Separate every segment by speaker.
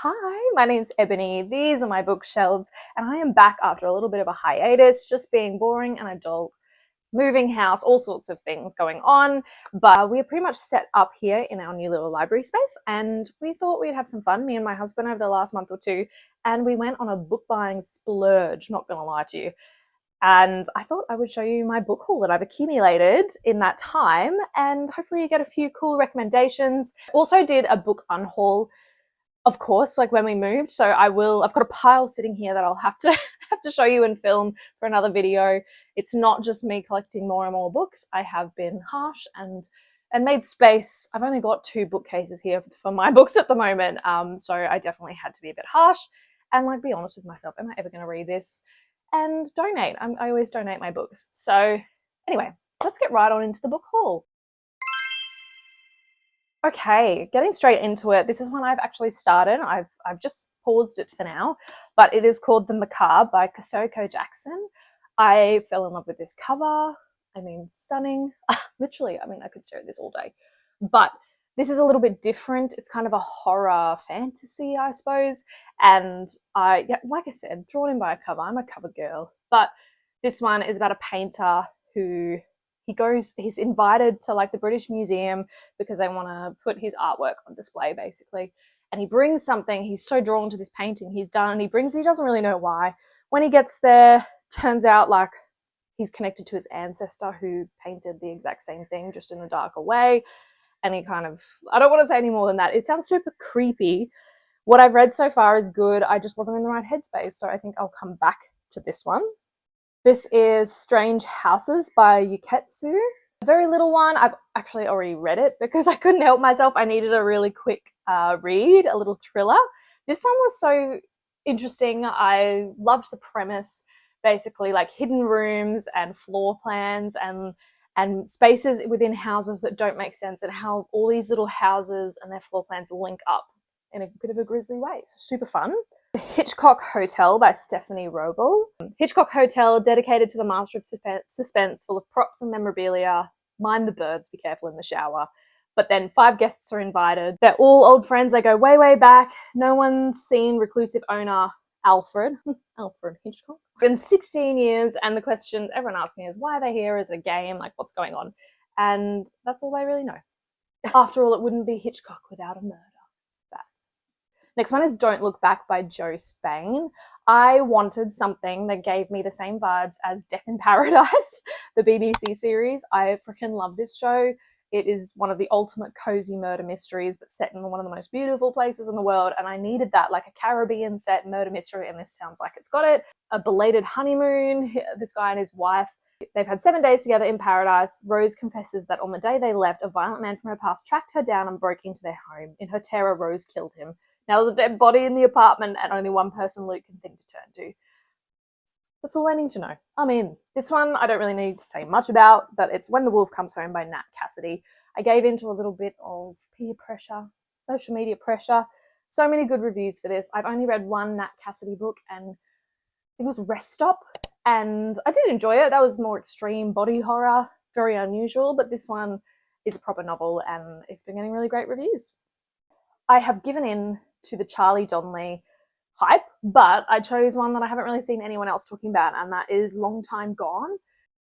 Speaker 1: Hi, my name's Ebony. These are my bookshelves, and I am back after a little bit of a hiatus, just being boring and adult, moving house, all sorts of things going on. But we're pretty much set up here in our new little library space, and we thought we'd have some fun, me and my husband, over the last month or two, and we went on a book buying splurge, not gonna lie to you. And I thought I would show you my book haul that I've accumulated in that time, and hopefully you get a few cool recommendations. Also did a book unhaul, of course, like when we moved. So I've got a pile sitting here that I'll have to have to show you and film for another video. It's not just me collecting more and more books. I have been harsh and made space. I've only got 2 bookcases here for my books at the moment. So I definitely had to be a bit harsh and like be honest with myself. Am I ever going to read this? And donate. I always donate my books. So anyway, let's get right on into the book haul. Okay, getting straight into it. This is one I've actually started. I've just paused it for now, but it is called The Macabre by xoxo Jackson. I fell in love with this cover. I mean, stunning. Literally, I mean, I could stare at this all day. But this is a little bit different. It's kind of a horror fantasy, I suppose. And like I said, drawn in by a cover. I'm a cover girl. But this one is about a painter who he's invited to like the British Museum because they want to put his artwork on display basically. And he brings something, he's so drawn to this painting he's done, and he doesn't really know why. When he gets there, turns out like he's connected to his ancestor who painted the exact same thing, just in a darker way. And he kind of, I don't want to say any more than that. It sounds super creepy. What I've read so far is good. I just wasn't in the right headspace, so I think I'll come back to this one. This is Strange Houses by xoxo. A very little one. I've actually already read it because I couldn't help myself. I needed a really quick read, a little thriller. This one was so interesting. I loved the premise, basically like hidden rooms and floor plans and spaces within houses that don't make sense, and how all these little houses and their floor plans link up in a bit of a grisly way. So super fun. The Hitchcock Hotel by Stephanie Roble. Hitchcock Hotel, dedicated to the master of suspense, full of props and memorabilia. Mind the birds, be careful in the shower. But then 5 guests are invited. They're all old friends. They go way, way back. No one's seen reclusive owner Alfred Hitchcock in 16 years. And the question everyone asks me is, why are they here? Is it a game? Like, what's going on? And that's all they really know. After all, it wouldn't be Hitchcock without a murder. Next one is Don't Look Back by Jo Spain. I wanted something that gave me the same vibes as Death in Paradise, the BBC series. I freaking love this show. It is one of the ultimate cozy murder mysteries, but set in one of the most beautiful places in the world. And I needed that, like a Caribbean set murder mystery. And this sounds like it's got it. A belated honeymoon. This guy and his wife, they've had 7 days together in paradise. Rose confesses that on the day they left, a violent man from her past tracked her down and broke into their home. In her terror, Rose killed him. Now there's a dead body in the apartment and only one person Luke can think to turn to. That's all I need to know. I mean, this one I don't really need to say much about, but it's When the Wolf Comes Home by Nat Cassidy. I gave into a little bit of peer pressure, social media pressure. So many good reviews for this. I've only read one Nat Cassidy book, and it was Rest Stop, and I did enjoy it. That was more extreme body horror, very unusual, but this one is a proper novel and it's been getting really great reviews. I have given in to the Charlie Donnelly hype, but I chose one that I haven't really seen anyone else talking about, and that is Long Time Gone.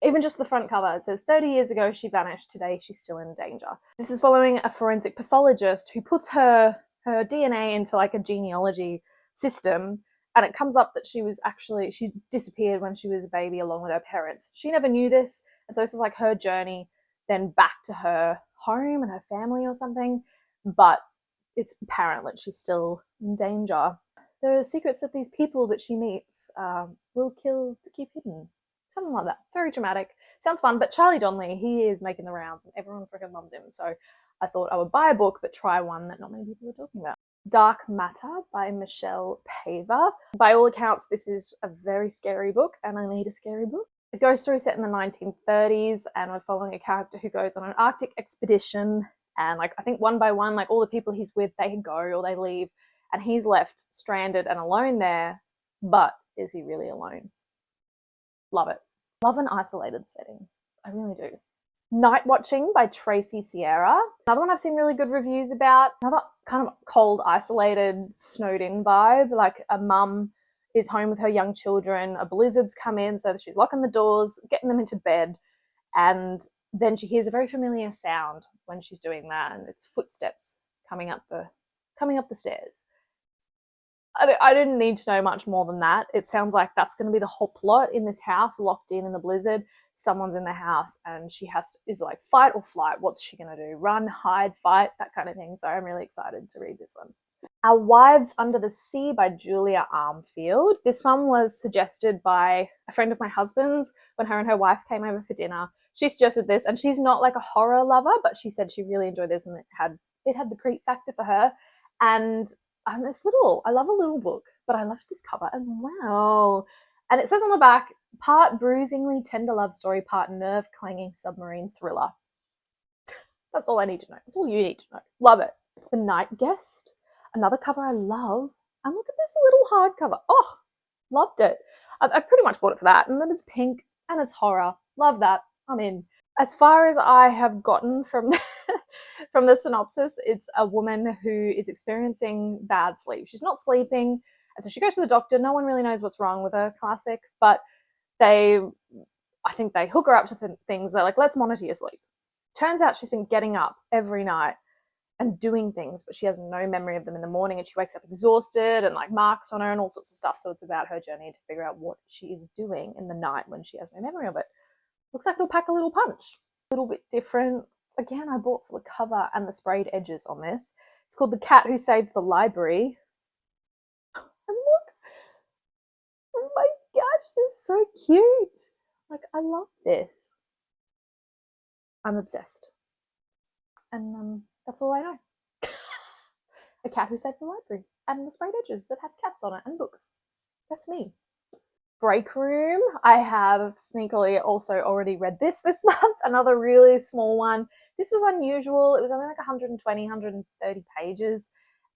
Speaker 1: Even just the front cover, it says 30 years ago she vanished, today she's still in danger. This is following a forensic pathologist who puts her DNA into like a genealogy system, and it comes up that she disappeared when she was a baby along with her parents. She never knew this, and so this is like her journey then back to her home and her family or something, but it's apparent that she's still in danger. There are secrets that these people that she meets will keep hidden. Something like that. Very dramatic. Sounds fun, but Charlie Donnelly, he is making the rounds and everyone freaking loves him. So I thought I would buy a book, but try one that not many people are talking about. Dark Matter by Michelle Paver. By all accounts, this is a very scary book, and I need a scary book. The ghost story set in the 1930s, and we're following a character who goes on an Arctic expedition. And like, I think one by one, like all the people he's with, they go or they leave, and he's left stranded and alone there. But is he really alone? Love it. Love an isolated setting. I really do. Night Watching by Tracy Sierra. Another one I've seen really good reviews about. Another kind of cold, isolated, snowed in vibe. Like a mum is home with her young children. A blizzard's come in, so she's locking the doors, getting them into bed. And then she hears a very familiar sound when she's doing that, and it's footsteps coming up the stairs. I didn't need to know much more than that. It sounds like that's going to be the whole plot in this house, locked in the blizzard. Someone's in the house and she is like fight or flight. What's she going to do? Run, hide, fight, that kind of thing. So I'm really excited to read this one. Our Wives Under the Sea by Julia Armfield. This one was suggested by a friend of my husband's when her and her wife came over for dinner. She suggested this, and she's not like a horror lover, but she said she really enjoyed this and it had the creep factor for her. And I love a little book, but I loved this cover as well. And it says on the back, part bruisingly tender love story, part nerve-clanging submarine thriller. That's all I need to know. That's all you need to know. Love it. The Night Guest, another cover I love. And look at this little hardcover. Oh, loved it. I pretty much bought it for that. And then it's pink and it's horror. Love that. I'm in. As far as I have gotten from from the synopsis, it's a woman who is experiencing bad sleep. She's not sleeping, and so she goes to the doctor. No one really knows what's wrong with her, classic, but I think they hook her up to things. They're like, let's monitor your sleep. Turns out she's been getting up every night and doing things, but she has no memory of them in the morning, and she wakes up exhausted and like marks on her and all sorts of stuff. So it's about her journey to figure out what she is doing in the night when she has no memory of it. Looks like it'll pack a little punch. A little bit different. Again, I bought for the cover and the sprayed edges on this. It's called The Cat Who Saved the Library. And look, oh my gosh, this is so cute. Like, I love this. I'm obsessed. And that's all I know. A cat who saved the library and the sprayed edges that have cats on it and books. That's me. Break Room. I have sneakily also already read this month. Another really small one. This was unusual. It was only like 120, 130 pages.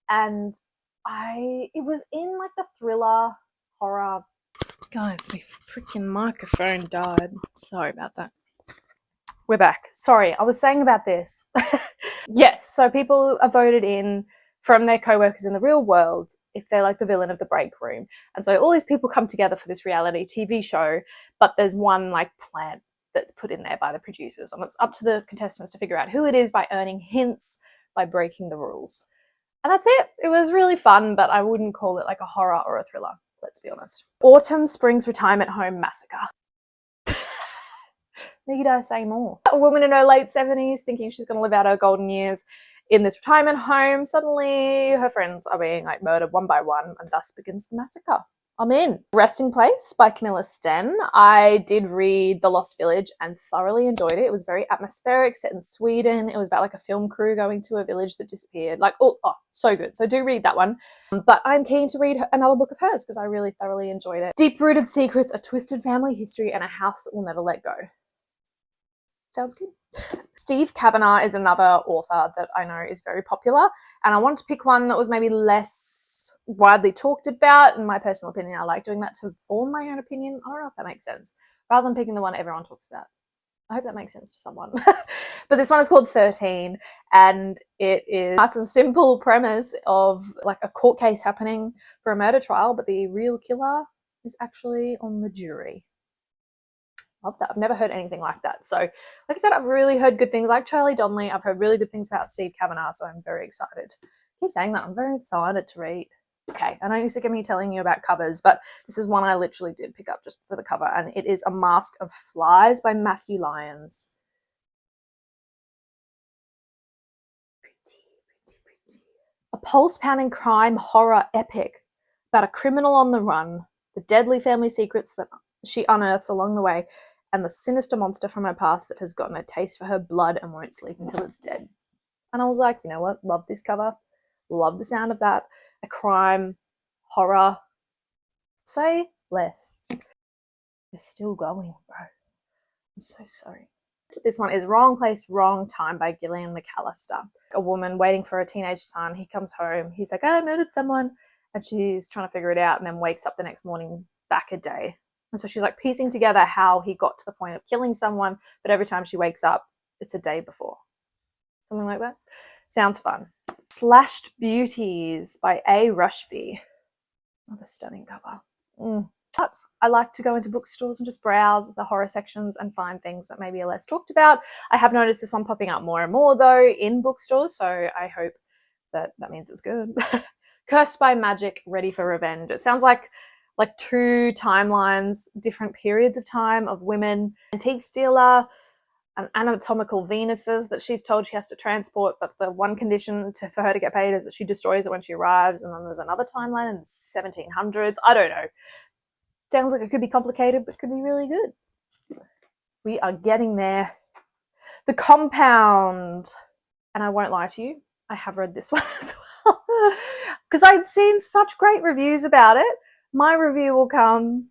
Speaker 1: And it was in like the thriller horror. Guys, my freaking microphone died. Sorry about that. We're back. Sorry, I was saying about this. Yes, so people are voted in from their co-workers in the real world if they're like the villain of the break room. And so all these people come together for this reality TV show, but there's one like plant that's put in there by the producers, and it's up to the contestants to figure out who it is by earning hints by breaking the rules. And that's it. It was really fun, but I wouldn't call it like a horror or a thriller, let's be honest. Autumn Springs Retirement Home Massacre. Need I say more? A woman in her late 70s thinking she's going to live out her golden years in this retirement home. Suddenly her friends are being like murdered one by one, and thus begins the massacre. I'm in. Resting Place by Camilla Sten. I did read The Lost Village and thoroughly enjoyed it. It was very atmospheric, set in Sweden. It was about like a film crew going to a village that disappeared. Like, oh, so good. So do read that one. But I'm keen to read another book of hers because I really thoroughly enjoyed it. Deep-Rooted Secrets, A Twisted Family History, and a House That Will Never Let Go. Sounds good. Steve Kavanagh is another author that I know is very popular, and I wanted to pick one that was maybe less widely talked about. In my personal opinion, I like doing that to form my own opinion. I don't know if that makes sense, rather than picking the one everyone talks about. I hope that makes sense to someone. But this one is called 13, and it is a simple premise of like a court case happening for a murder trial, but the real killer is actually on the jury. Love that. I've never heard anything like that. So, like I said, I've really heard good things like Charlie Donnelly. I've heard really good things about Steve Kavanagh, so I'm very excited. I keep saying that. I'm very excited to read. Okay, I know you're sick of me telling you about covers, but this is one I literally did pick up just for the cover, and it is A Mask of Flies by Matthew Lyons. Pretty. A pulse-pounding crime horror epic about a criminal on the run, the deadly family secrets that she unearths along the way, and the sinister monster from her past that has gotten a taste for her blood and won't sleep until it's dead. And I was like, you know what? Love this cover. Love the sound of that. A crime, horror. Say less. It's still going, bro. I'm so sorry. This one is Wrong Place, Wrong Time by Gillian McAllister. A woman waiting for a teenage son. He comes home. He's like, I murdered someone. And she's trying to figure it out, and then wakes up the next morning back a day. And so she's like piecing together how he got to the point of killing someone, but every time she wakes up, it's a day before. Something like that. Sounds fun. Slashed Beauties by A. Rushby. Another stunning cover. But I like to go into bookstores and just browse the horror sections and find things that maybe are less talked about. I have noticed this one popping up more and more though in bookstores, so I hope that means it's good. Cursed by Magic, Ready for Revenge. It sounds like two timelines, different periods of time of women. Antique dealer, an anatomical Venuses that she's told she has to transport, but the one condition for her to get paid is that she destroys it when she arrives, and then there's another timeline in the 1700s. I don't know. Sounds like it could be complicated, but could be really good. We are getting there. The Compound. And I won't lie to you, I have read this one as well. Because I'd seen such great reviews about it. My review will come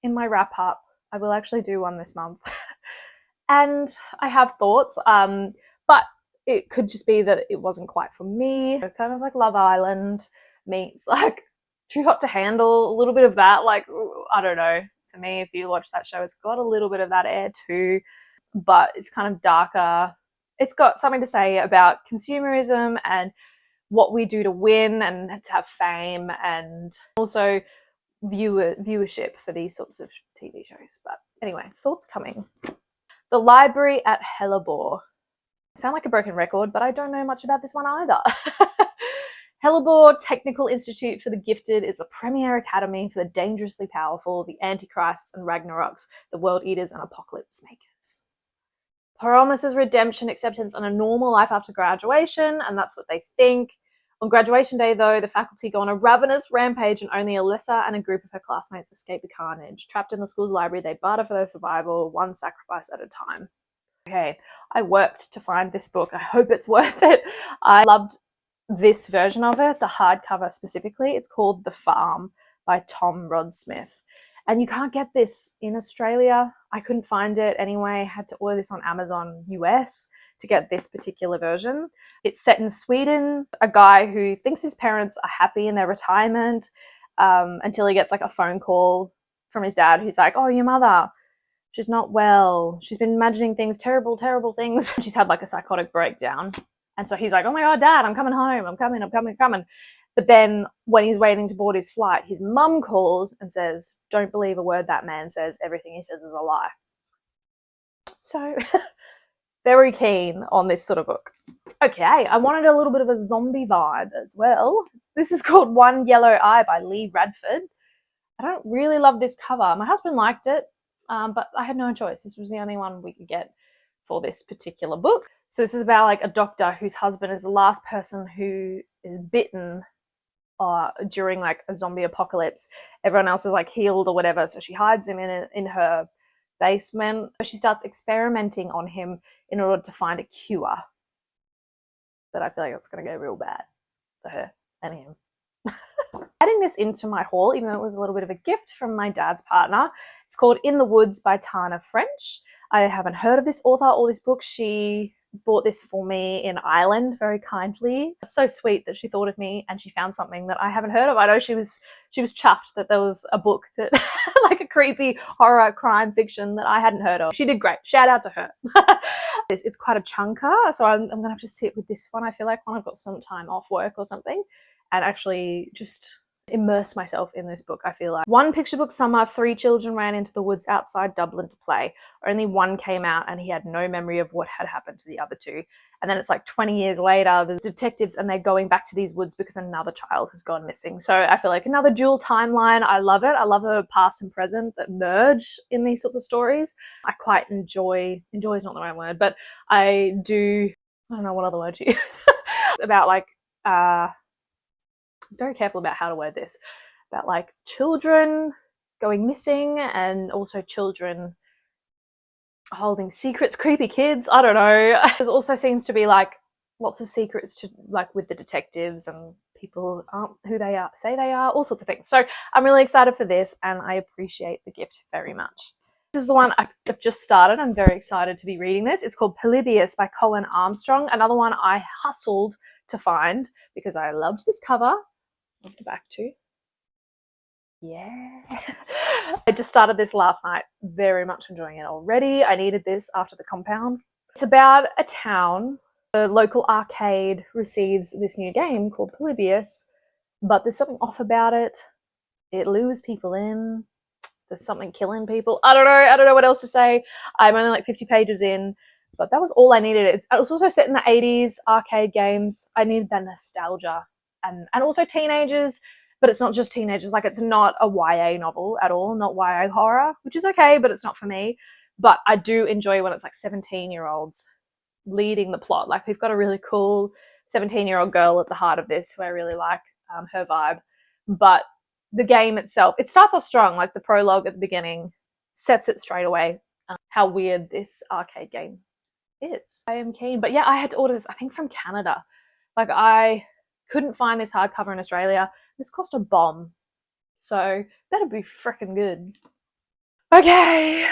Speaker 1: in my wrap up. I will actually do one this month. And I have thoughts, but it could just be that it wasn't quite for me. Kind of like Love Island meets like Too Hot to Handle, a little bit of that. Like, I don't know. For me, if you watch that show, it's got a little bit of that air too, but it's kind of darker. It's got something to say about consumerism and what we do to win and to have fame, and also viewership for these sorts of TV shows. But anyway, thoughts coming. The Library at Hellebore. I sound like a broken record, but I don't know much about this one either. Hellebore Technical Institute for the Gifted is a premier academy for the dangerously powerful, the Antichrists and Ragnaroks, the World Eaters and Apocalypse Makers. Promises redemption, acceptance, and a normal life after graduation, and that's what they think. On graduation day, though, the faculty go on a ravenous rampage and only Alyssa and a group of her classmates escape the carnage. Trapped in the school's library, they barter for their survival, one sacrifice at a time. Okay, I worked to find this book. I hope it's worth it. I loved this version of it, the hardcover specifically. It's called The Farm by Tom Rodsmith. And you can't get this in Australia. I couldn't find it anyway. I had to order this on Amazon US to get this particular version. It's set in Sweden. A guy who thinks his parents are happy in their retirement until he gets like a phone call from his dad who's like, oh, your mother, she's not well. She's been imagining things, terrible, terrible things. She's had like a psychotic breakdown. And so he's like, oh my God, Dad, I'm coming home. I'm coming. But then when he's waiting to board his flight, his mum calls and says, don't believe a word that man says. Everything he says is a lie. So very keen on this sort of book. Okay, I wanted a little bit of a zombie vibe as well. This is called One Yellow Eye by Lee Radford. I don't really love this cover. My husband liked it, but I had no choice. This was the only one we could get for this particular book. So this is about like a doctor whose husband is the last person who is bitten during like a zombie apocalypse. Everyone else is like healed or whatever, so she hides him in her basement. She starts experimenting on him in order to find a cure. But I feel like it's going to go real bad for her and him. Adding this into my haul, even though it was a little bit of a gift from my dad's partner. It's called In the Woods by Tana French. I haven't heard of this author or this book. She bought this for me in Ireland very kindly. It's so sweet that she thought of me and she found something that I haven't heard of. I know she was chuffed that there was a book that like a creepy horror crime fiction that I hadn't heard of. She did great. Shout out to her. It's quite a chunker, so I'm gonna have to sit with this one. I feel like when I've got some time off work or something and actually just immerse myself in this book. I feel like one picture book summer, 3 children ran into the woods outside Dublin to play. Only one came out and he had no memory of what had happened to the other 2. And then it's like 20 years later, there's detectives and they're going back to these woods because another child has gone missing. So I feel like another dual timeline. I love it. I love the past and present that merge in these sorts of stories. I quite enjoy is not the right word, but I don't know what other word to use. It's about like, very careful about how to word this, about like children going missing and also children holding secrets, creepy kids, I don't know. There also seems to be like lots of secrets to like with the detectives and people aren't who they are, say they are, all sorts of things. So I'm really excited for this and I appreciate the gift very much. This is the one I've just started. I'm very excited to be reading this. It's called Polybius by Colin Armstrong. Another one I hustled to find because I loved this cover. Love the back too. Yeah. I just started this last night. Very much enjoying it already. I needed this after The Compound. It's about a town. The local arcade receives this new game called Polybius, but there's something off about it. It lures people in. There's something killing people. I don't know what else to say. I'm only like 50 pages in, but that was all I needed. It was also set in the 80s, arcade games. I needed that nostalgia. And also teenagers, but it's not just teenagers. Like, it's not a YA novel at all, not YA horror, which is okay, but it's not for me. But I do enjoy when it's like 17-year-olds leading the plot. Like, we've got a really cool 17-year-old girl at the heart of this who I really like, her vibe. But the game itself, it starts off strong. Like, the prologue at the beginning sets it straight away, how weird this arcade game is. I am keen. But yeah, I had to order this, I think, from Canada. Like, I couldn't find this hardcover in Australia. This cost a bomb. So better be freaking good. Okay.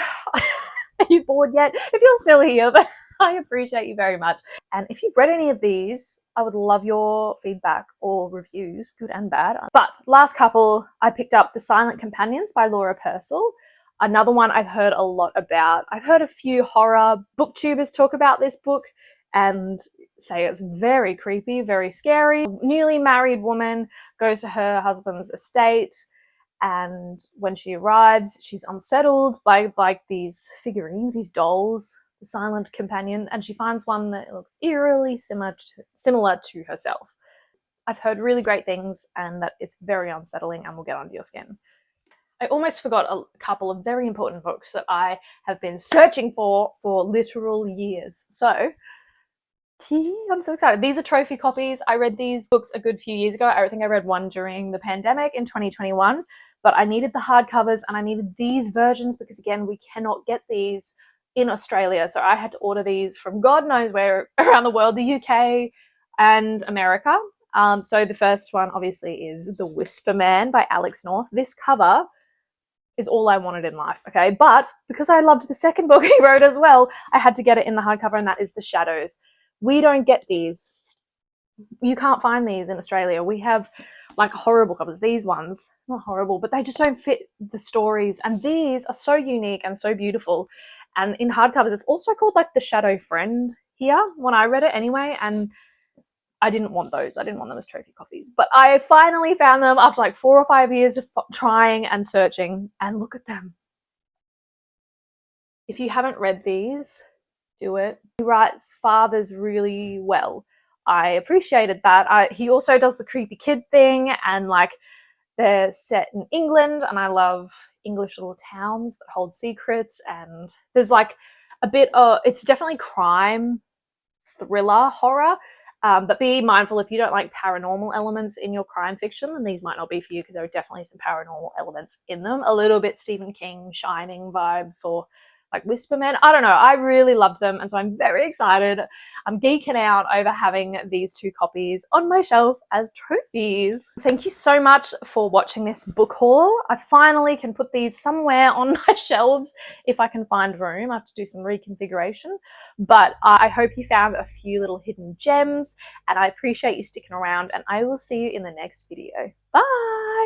Speaker 1: Are you bored yet? If you're still here, but I appreciate you very much. And if you've read any of these, I would love your feedback or reviews, good and bad. But last couple, I picked up The Silent Companions by Laura Purcell. Another one I've heard a lot about. I've heard a few horror booktubers talk about this book and say it's very creepy, very scary. A newly married woman goes to her husband's estate, and when she arrives, she's unsettled by like these figurines, these dolls, the silent companion, and she finds one that looks eerily similar to herself. I've heard really great things and that it's very unsettling and will get under your skin. I almost forgot a couple of very important books that I have been searching for literal years. So I'm so excited. These are trophy copies. I read these books a good few years ago. I think I read one during the pandemic in 2021, but I needed the hardcovers and I needed these versions because, again, we cannot get these in Australia. So I had to order these from God knows where around the world, the UK and America. So the first one obviously is The Whisper Man by Alex North. This cover is all I wanted in life, okay? But because I loved the second book he wrote as well, I had to get it in the hardcover, and that is The Shadows. We don't get these. You can't find these in Australia. We have like horrible covers. These ones, not horrible, but they just don't fit the stories. And these are so unique and so beautiful. And in hardcovers, it's also called like The Shadow Friend here when I read it anyway. And I didn't want those. I didn't want them as trophy copies. But I finally found them after like 4 or 5 years of trying and searching. And look at them. If you haven't read these, do it. He writes fathers really well. I appreciated that. He also does the creepy kid thing, and like they're set in England, and I love English little towns that hold secrets, and there's like a bit of, it's definitely crime, thriller, horror, but be mindful if you don't like paranormal elements in your crime fiction, then these might not be for you because there are definitely some paranormal elements in them. A little bit Stephen King, Shining vibe for like Whisper Man. I don't know. I really loved them, and so I'm very excited. I'm geeking out over having these 2 copies on my shelf as trophies. Thank you so much for watching this book haul. I finally can put these somewhere on my shelves if I can find room. I have to do some reconfiguration, but I hope you found a few little hidden gems, and I appreciate you sticking around, and I will see you in the next video. Bye!